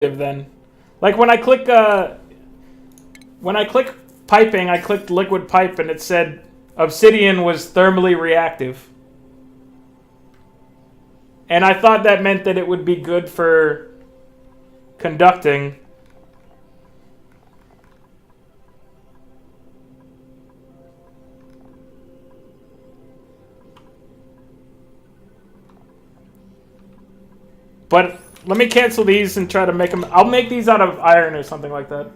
then. Like when I click piping, I clicked liquid pipe and it said obsidian was thermally reactive. And I thought that meant that it would be good for conducting. But let me cancel these and try to make them... I'll make these out of iron or something like that.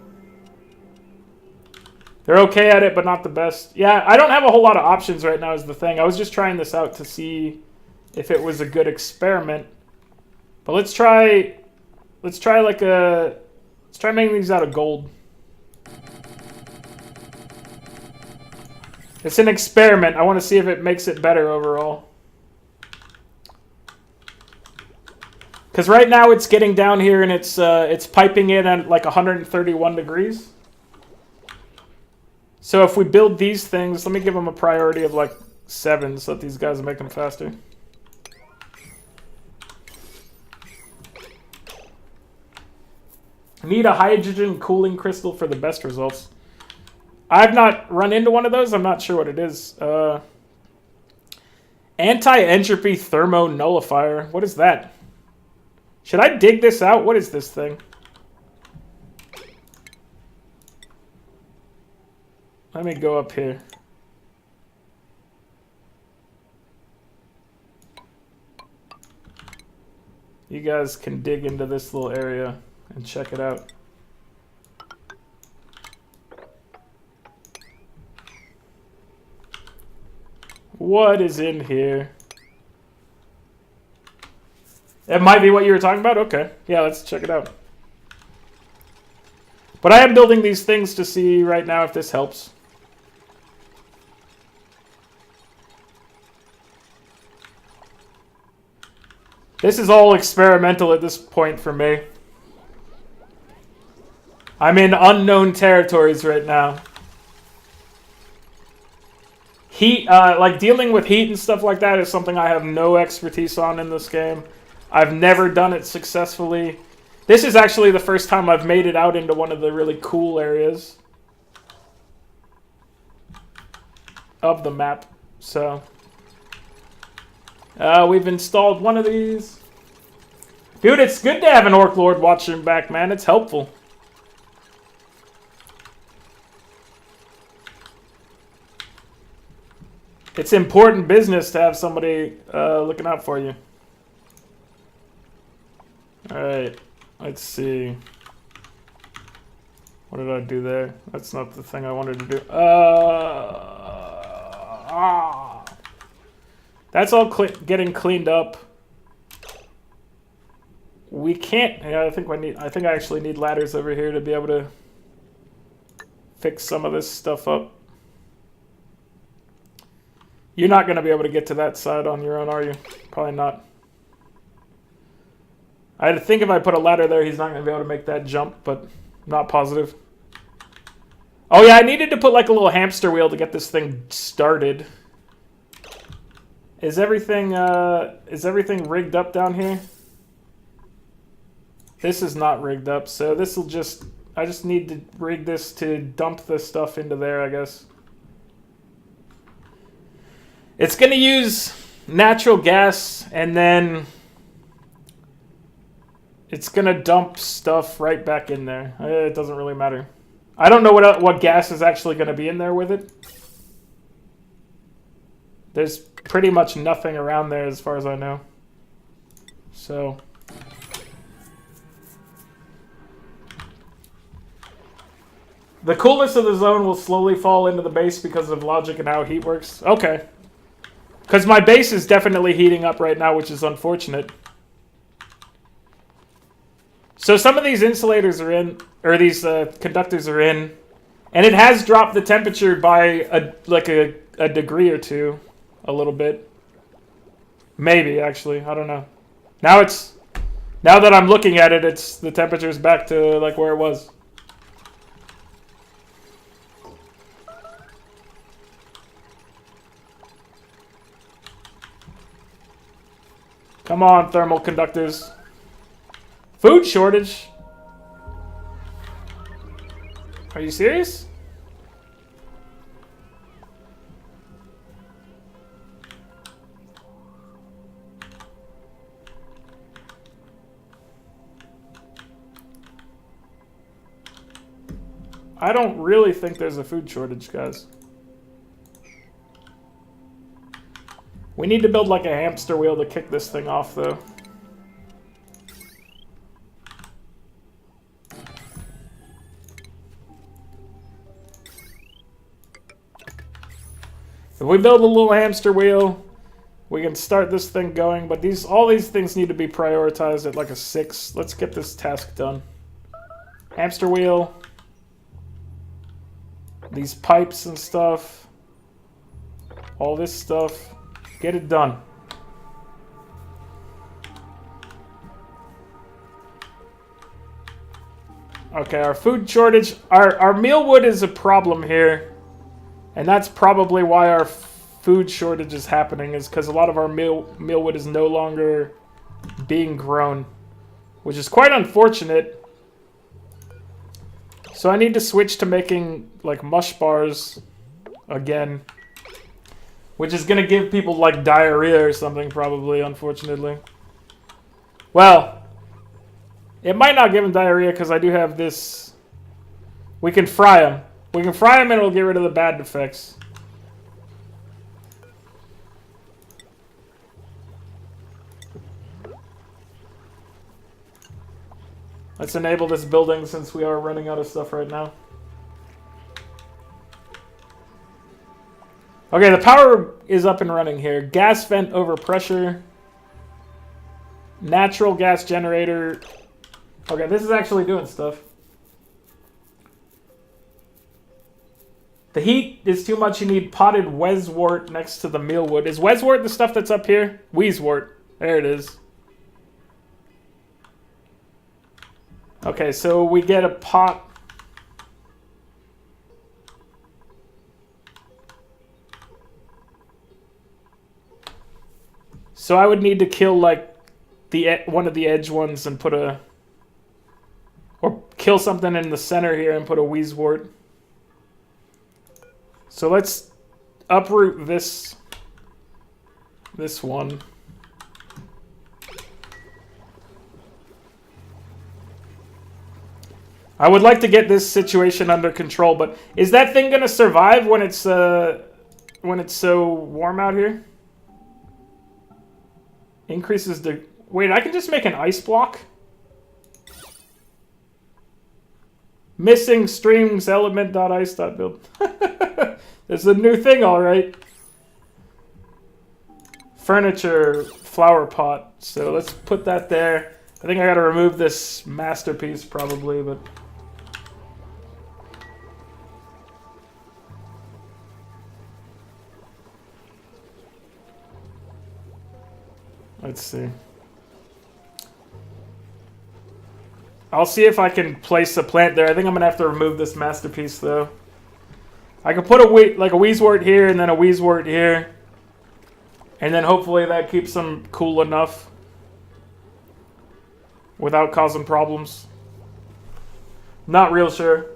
They're okay at it, but not the best. Yeah, I don't have a whole lot of options right now is the thing. I was just trying this out to see if it was a good experiment. But let's try making these out of gold. It's an experiment. I want to see if it makes it better overall. Because right now it's getting down here and it's piping in at like 131 degrees. So if we build these things, let me give them a priority of like 7 so that these guys make them faster. Need a hydrogen cooling crystal for the best results. I've not run into one of those. I'm not sure what it is. Anti-entropy thermo nullifier. What is that? Should I dig this out? What is this thing? Let me go up here. You guys can dig into this little area and check it out. What is in here? It might be what you were talking about? Okay. Yeah, let's check it out. But I am building these things to see right now if this helps. This is all experimental at this point for me. I'm in unknown territories right now. Heat, like dealing with heat and stuff like that is something I have no expertise on in this game. I've never done it successfully. This is actually the first time I've made it out into one of the really cool areas of the map. So, we've installed one of these. Dude, it's good to have an Orc Lord watching back, man. It's helpful. It's important business to have somebody looking out for you. Alright, let's see. What did I do there? That's not the thing I wanted to do. That's all getting cleaned up. We can't. Yeah, I think I actually need ladders over here to be able to fix some of this stuff up. You're not going to be able to get to that side on your own, are you? Probably not. I think if I put a ladder there, he's not going to be able to make that jump, but I'm not positive. Oh yeah, I needed to put like a little hamster wheel to get this thing started. Is everything rigged up down here? This is not rigged up, so this will just... I just need to rig this to dump this stuff into there, I guess. It's going to use natural gas, and then it's going to dump stuff right back in there. It doesn't really matter. I don't know what gas is actually going to be in there with it. There's pretty much nothing around there as far as I know. So... the coolness of the zone will slowly fall into the base because of logic and how heat works. Okay. Because my base is definitely heating up right now, which is unfortunate. So some of these insulators are in, or these conductors are in, and it has dropped the temperature by a degree or two, a little bit. Maybe, actually. I don't know. Now that I'm looking at it, the temperature's back to like where it was. Come on, thermal conductors. Food shortage? Are you serious? I don't really think there's a food shortage, guys. We need to build like a hamster wheel to kick this thing off, though. If we build a little hamster wheel, we can start this thing going, but all these things need to be prioritized at like a 6. Let's get this task done. Hamster wheel. These pipes and stuff. All this stuff. Get it done. Okay, our food shortage. Our mealwood is a problem here. And that's probably why our food shortage is happening, is because a lot of our mealwood is no longer being grown, which is quite unfortunate. So I need to switch to making like mush bars again, which is gonna give people like diarrhea or something, probably, unfortunately. Well, it might not give them diarrhea because I do have this. We can fry them. We can fry them and it'll get rid of the bad effects. Let's enable this building since we are running out of stuff right now. Okay, the power is up and running here. Gas vent over pressure. Natural gas generator. Okay, this is actually doing stuff. The heat is too much. You need potted weswort next to the mealwood. Is weswort the stuff that's up here? Wheezewort. There it is. Okay, so we get a pot. So I would need to kill like one of the edge ones and put a, or kill something in the center here and put a wheezewort. So let's uproot this one. I would like to get this situation under control, but is that thing gonna survive when it's so warm out here? Increases the... Wait, I can just make an ice block? Missing streams element.ice.build. There's a new thing, alright. Furniture, flower pot. So let's put that there. I think I gotta remove this masterpiece probably, but... Let's see. I'll see if I can place a plant there. I think I'm gonna have to remove this masterpiece though. I could put a wheezewort here and then a wheezewort here. And then hopefully that keeps them cool enough without causing problems. Not real sure.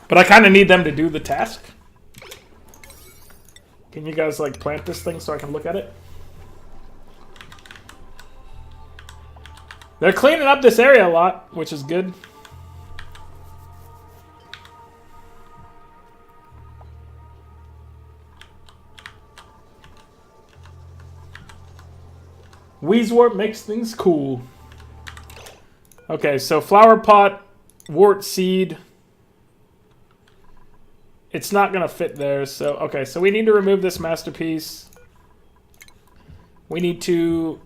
But I kind of need them to do the task. Can you guys like plant this thing so I can look at it? They're cleaning up this area a lot, which is good. Wheezewort makes things cool. Okay, so flower pot, wart seed. It's not gonna fit there, so okay, so we need to remove this masterpiece. We need to...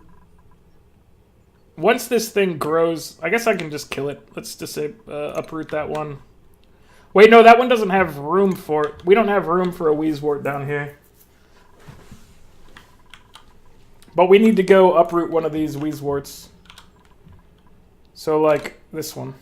Once this thing grows, I guess I can just kill it. Let's just say uproot that one. Wait, no, that one doesn't have room for it. We don't have room for a wheezewort down here. But we need to go uproot one of these wheezeworts. So, like, this one.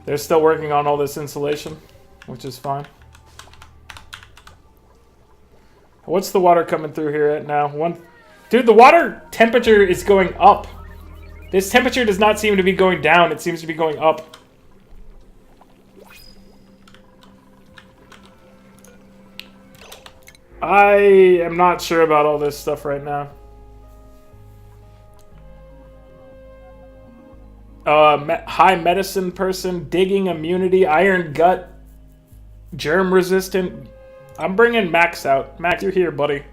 They're still working on all this insulation, which is fine. What's the water coming through here at now? Dude, the water temperature is going up. This temperature does not seem to be going down. It seems to be going up. I am not sure about all this stuff right now. High medicine person, digging immunity, iron gut, germ resistant. I'm bringing Max out. Max, you're here, buddy.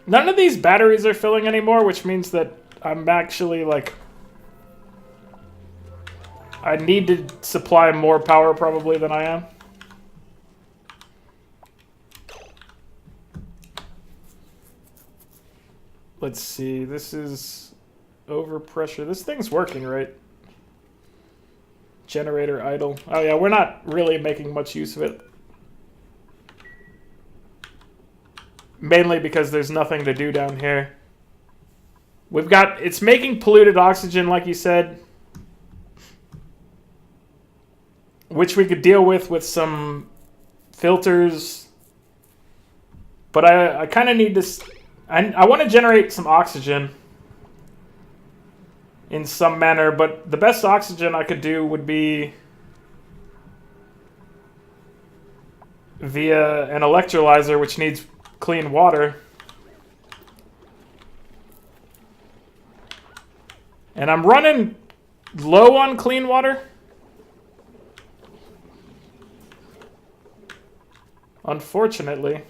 None of these batteries are filling anymore, which means that I'm actually, like... I need to supply more power, probably, than I am. Let's see, this is overpressure. This thing's working, right? Generator idle. Oh yeah, we're not really making much use of it. Mainly because there's nothing to do down here. It's making polluted oxygen, like you said. Which we could deal with some filters. But I kind of need this... I want to generate some oxygen in some manner, but the best oxygen I could do would be via an electrolyzer, which needs clean water. And I'm running low on clean water. Unfortunately.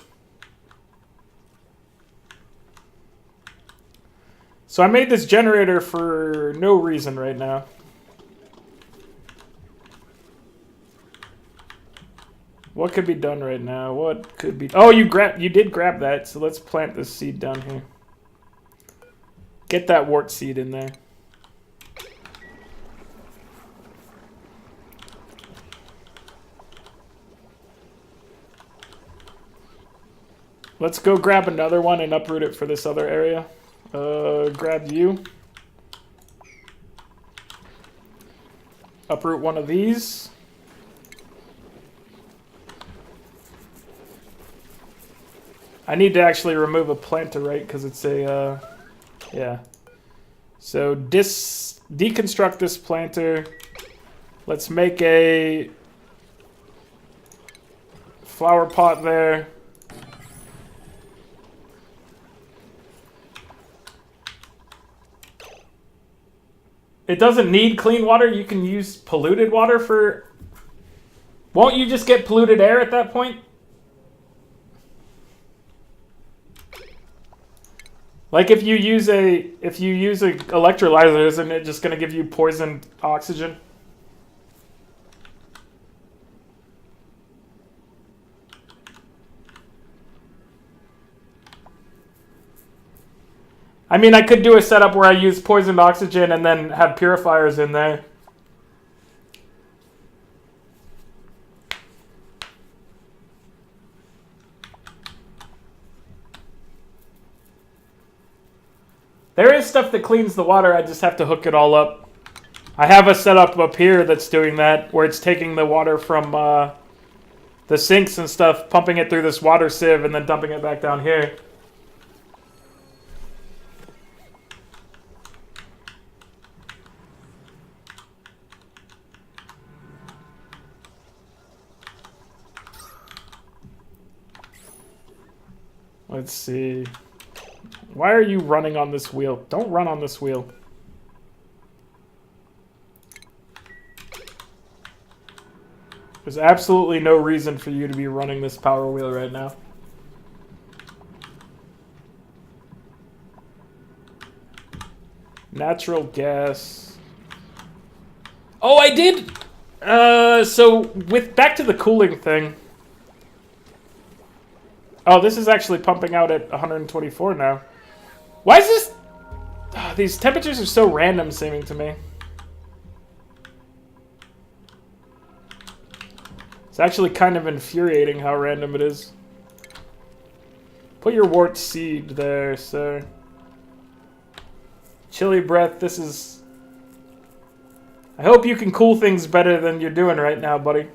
So I made this generator for no reason right now. What could be done right now? What could be... Oh, you did grab that, so let's plant this seed down here. Get that wart seed in there. Let's go grab another one and uproot it for this other area. Grab you. Uproot one of these. I need to actually remove a planter, right? Because it's a, yeah. So deconstruct this planter. Let's make a flower pot there. It doesn't need clean water. You can use polluted water for... Won't you just get polluted air at that point? Like if you use a electrolyzer, isn't it just going to give you poisoned oxygen? I mean, I could do a setup where I use poisoned oxygen and then have purifiers in there. There is stuff that cleans the water, I just have to hook it all up. I have a setup up here that's doing that, where it's taking the water from the sinks and stuff, pumping it through this water sieve, and then dumping it back down here. Let's see. Why are you running on this wheel? Don't run on this wheel. There's absolutely no reason for you to be running this power wheel right now. Natural gas. Oh, I did! So, back to the cooling thing. Oh, this is actually pumping out at 124 now. Why is this... these temperatures are so random seeming to me. It's actually kind of infuriating how random it is. Put your wart seed there, sir. Chilly breath, this is... I hope you can cool things better than you're doing right now, buddy.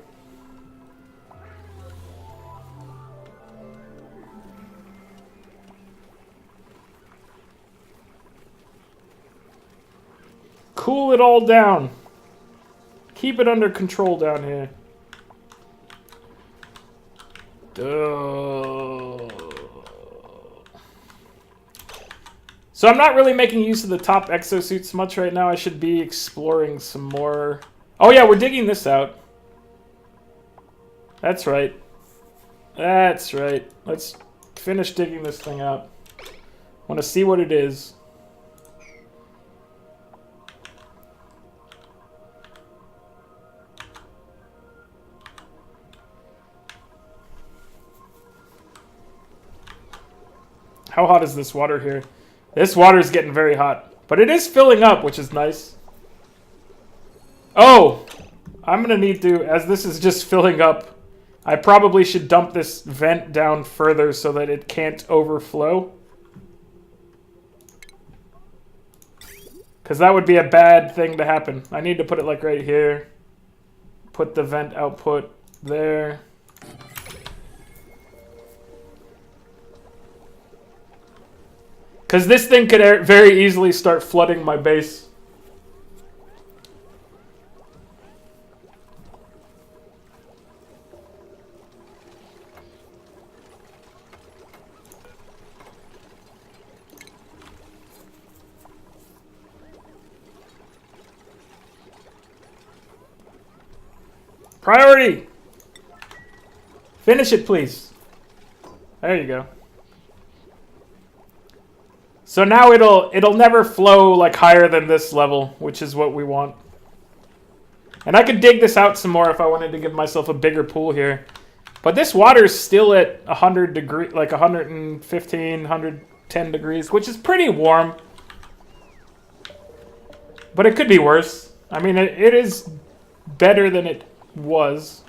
Cool it all down. Keep it under control down here. Duh. So I'm not really making use of the top exosuits much right now. I should be exploring some more. Oh yeah, we're digging this out. That's right. That's right. Let's finish digging this thing out. I want to see what it is. How hot is this water here? This water is getting very hot. But it is filling up, which is nice. Oh! I'm going to need to, as this is just filling up, I probably should dump this vent down further so that it can't overflow. Because that would be a bad thing to happen. I need to put it like right here. Put the vent output there. Because this thing could very easily start flooding my base. Priority! Finish it, please. There you go. So now it'll never flow like higher than this level, which is what we want. And I could dig this out some more if I wanted to give myself a bigger pool here. But this water's still at 100 degrees, like 115, 110 degrees, which is pretty warm. But it could be worse. I mean, it is better than it was.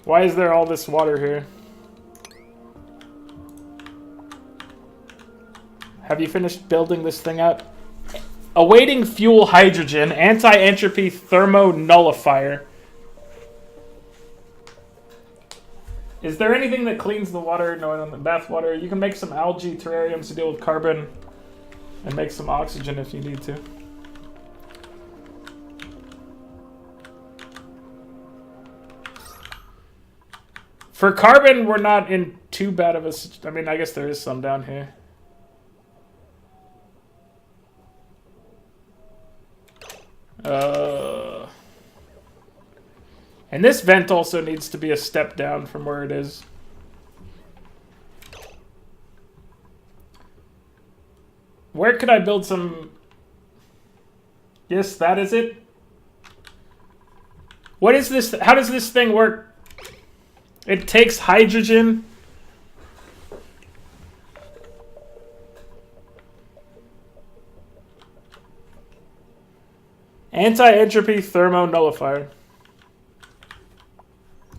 Why is there all this water here? Have you finished building this thing out? Awaiting fuel hydrogen, anti-entropy thermonullifier. Is there anything that cleans the water? No, the bath water. You can make some algae terrariums to deal with carbon and make some oxygen if you need to. For carbon, we're not in too bad of a... I mean, I guess there is some down here. And this vent also needs to be a step down from where it is. Where could I build some... Yes, that is it. What is this? How does this thing work? It takes hydrogen. Anti-entropy thermonullifier.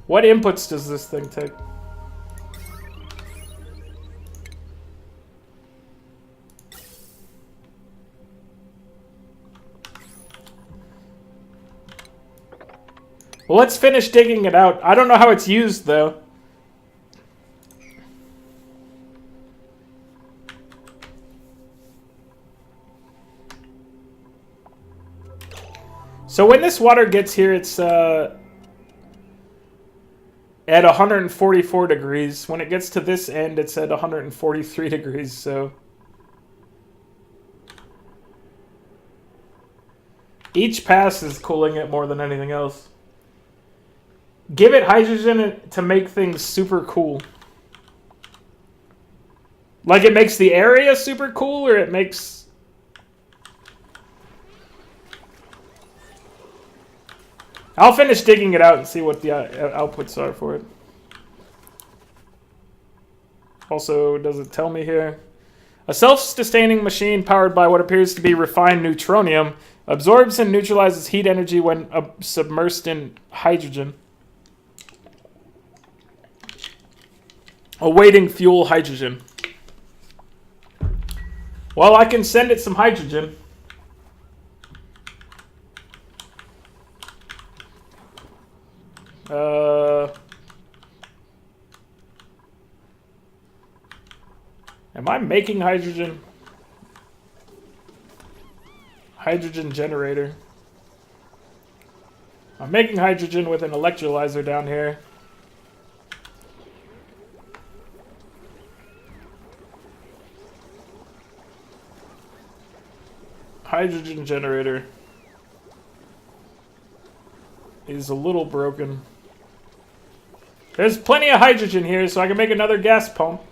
What inputs does this thing take? Well, let's finish digging it out. I don't know how it's used, though. So when this water gets here, it's at 144 degrees. When it gets to this end, it's at 143 degrees, so... Each pass is cooling it more than anything else. Give it hydrogen to make things super cool. Like it makes the area super cool, or it makes... I'll finish digging it out and see what the outputs are for it. Also, does it tell me here? A self-sustaining machine powered by what appears to be refined neutronium absorbs and neutralizes heat energy when submersed in hydrogen. Awaiting fuel hydrogen. Well, I can send it some hydrogen. Am I making hydrogen? Hydrogen generator. I'm making hydrogen with an electrolyzer down here. Hydrogen generator is a little broken. There's plenty of hydrogen here, so I can make another gas pump.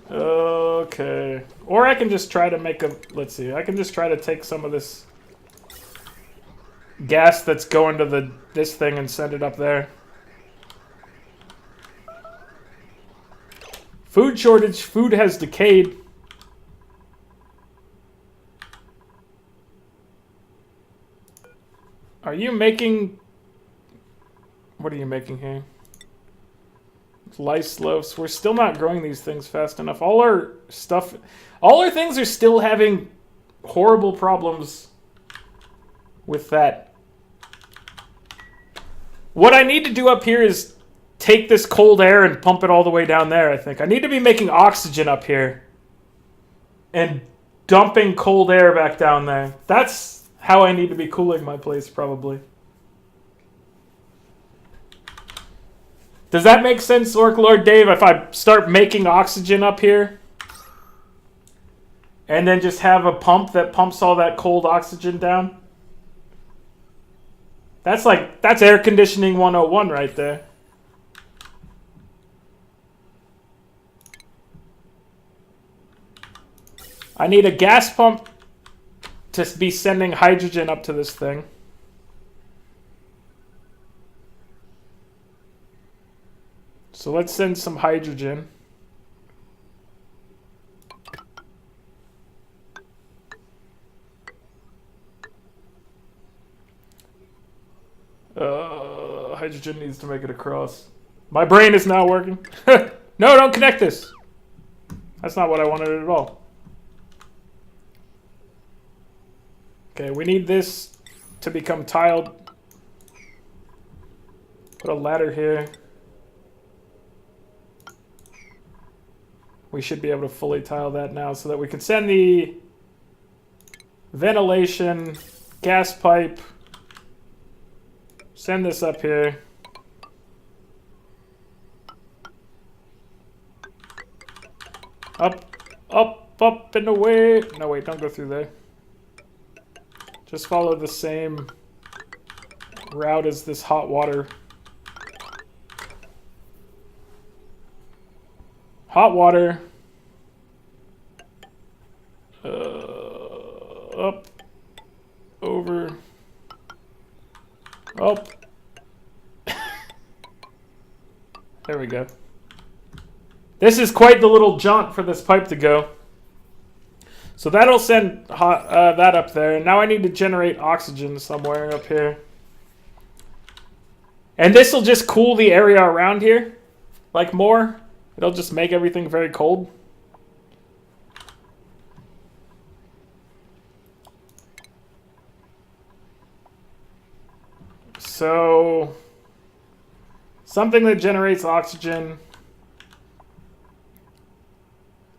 Okay. Or I can just try to make a... Let's see. I can just try to take some of this gas that's going to this thing and send it up there. Food shortage. Food has decayed. Are you making... What are you making here? Lice loafs. We're still not growing these things fast enough. All our things are still having horrible problems with that. What I need to do up here is take this cold air and pump it all the way down there, I think. I need to be making oxygen up here and dumping cold air back down there. That's how I need to be cooling my place, probably. Does that make sense, Orc Lord Dave, if I start making oxygen up here? And then just have a pump that pumps all that cold oxygen down? That's air conditioning 101 right there. I need a gas pump to be sending hydrogen up to this thing. So let's send some hydrogen. Hydrogen needs to make it across. My brain is now working. No, don't connect this. That's not what I wanted at all. Okay, we need this to become tiled. Put a ladder here. We should be able to fully tile that now so that we can send the ventilation, gas pipe, send this up here. Up and away. No, wait, don't go through there. Just follow the same route as this hot water. Hot water. Up. Over. Up. There we go. This is quite the little jaunt for this pipe to go. So that'll send that up there. Now I need to generate oxygen somewhere up here. And this will just cool the area around here, like more. It'll just make everything very cold. So, something that generates oxygen.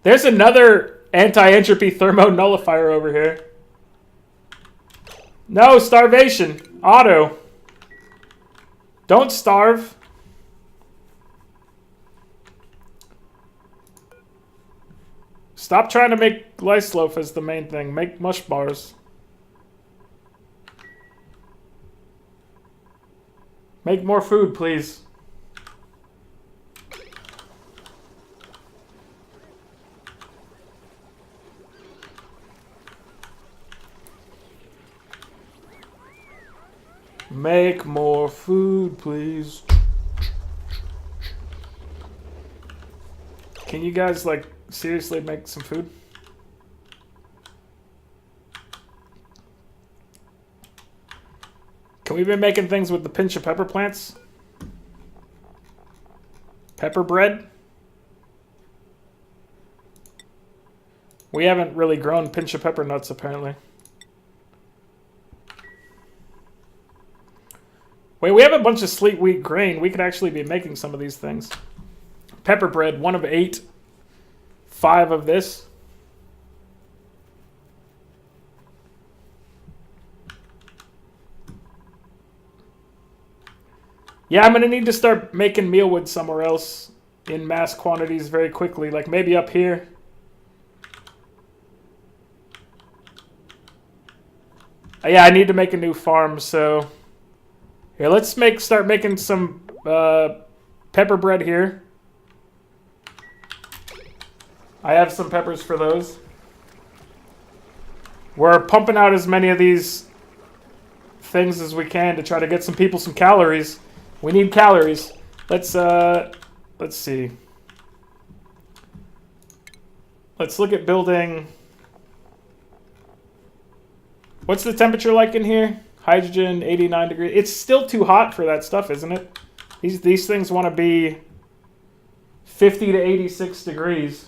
There's another anti-entropy thermo-nullifier over here. No, starvation. Auto. Don't starve. Stop trying to make lice loaf as the main thing. Make mush bars. Make more food, please. Make more food, please. Can you guys, like, seriously make some food? Can we be making things with the pinch of pepper plants? Pepper bread? We haven't really grown pinch of pepper nuts, apparently. Wait, we have a bunch of sleet wheat grain. We could actually be making some of these things. Pepper bread, 1 of 8. 5 of this. Yeah, I'm going to need to start making mealwood somewhere else in mass quantities very quickly. Like maybe up here. Yeah, I need to make a new farm, so... Here, let's start making some pepper bread here. I have some peppers for those. We're pumping out as many of these things as we can to try to get some people some calories. We need calories. Let's see. Let's look at building... What's the temperature like in here? Hydrogen, 89 degrees. It's still too hot for that stuff, isn't it? These things want to be 50 to 86 degrees.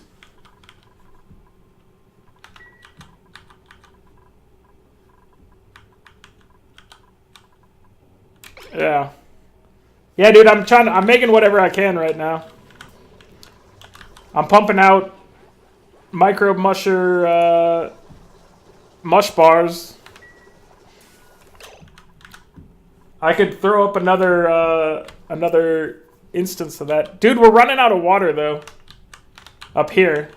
Yeah. Yeah, dude, I'm making whatever I can right now. I'm pumping out microbe musher mush bars. I could throw up another instance of that. Dude, we're running out of water, though. Up here.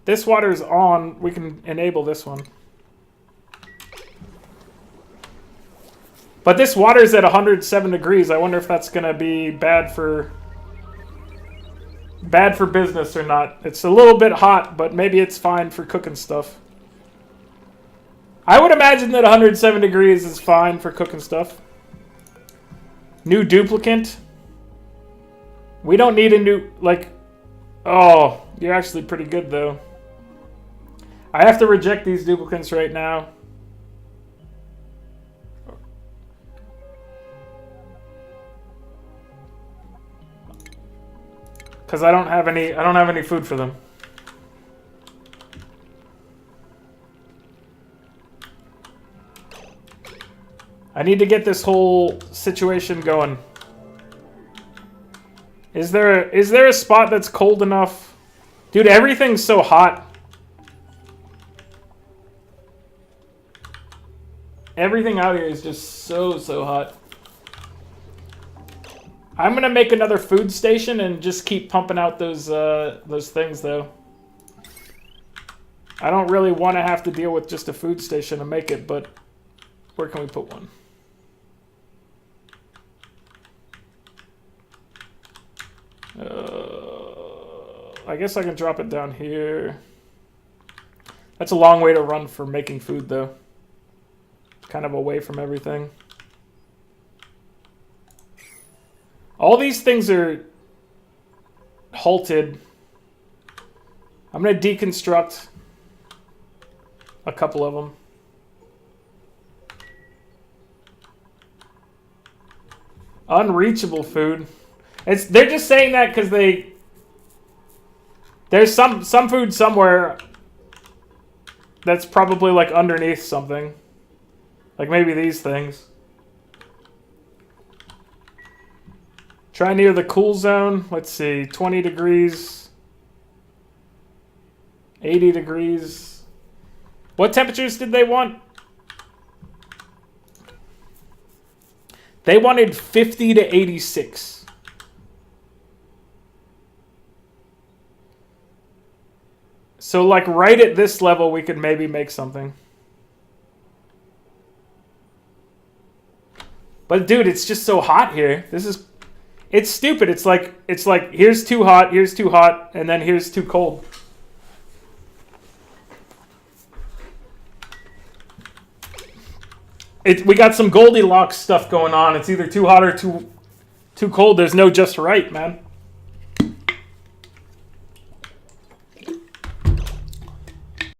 This water's on. We can enable this one. But this water's at 107 degrees. I wonder if that's going to be bad for business or not. It's a little bit hot, but maybe it's fine for cooking stuff. I would imagine that 107 degrees is fine for cooking stuff. New duplicant. We don't need a new, like... Oh, you're actually pretty good, though. I have to reject these duplicants right now. Because I don't have any food for them. I need to get this whole situation going. Is there a spot that's cold enough? Dude, everything's so hot. Everything out here is just so hot. I'm gonna make another food station and just keep pumping out those things, though. I don't really want to have to deal with just a food station to make it, but where can we put one? I guess I can drop it down here. That's a long way to run for making food, though. Kind of away from everything. All these things are halted. I'm going to deconstruct a couple of them. Unreachable food. They're just saying that because there's some food somewhere that's probably like underneath something. Like maybe these things. Try near the cool zone. Let's see. 20 degrees. 80 degrees. What temperatures did they want? They wanted 50 to 86. So like right at this level we could maybe make something. But dude, it's just so hot here. It's stupid. It's like here's too hot, and then here's too cold. We got some Goldilocks stuff going on. It's either too hot or too cold. There's no just right, man.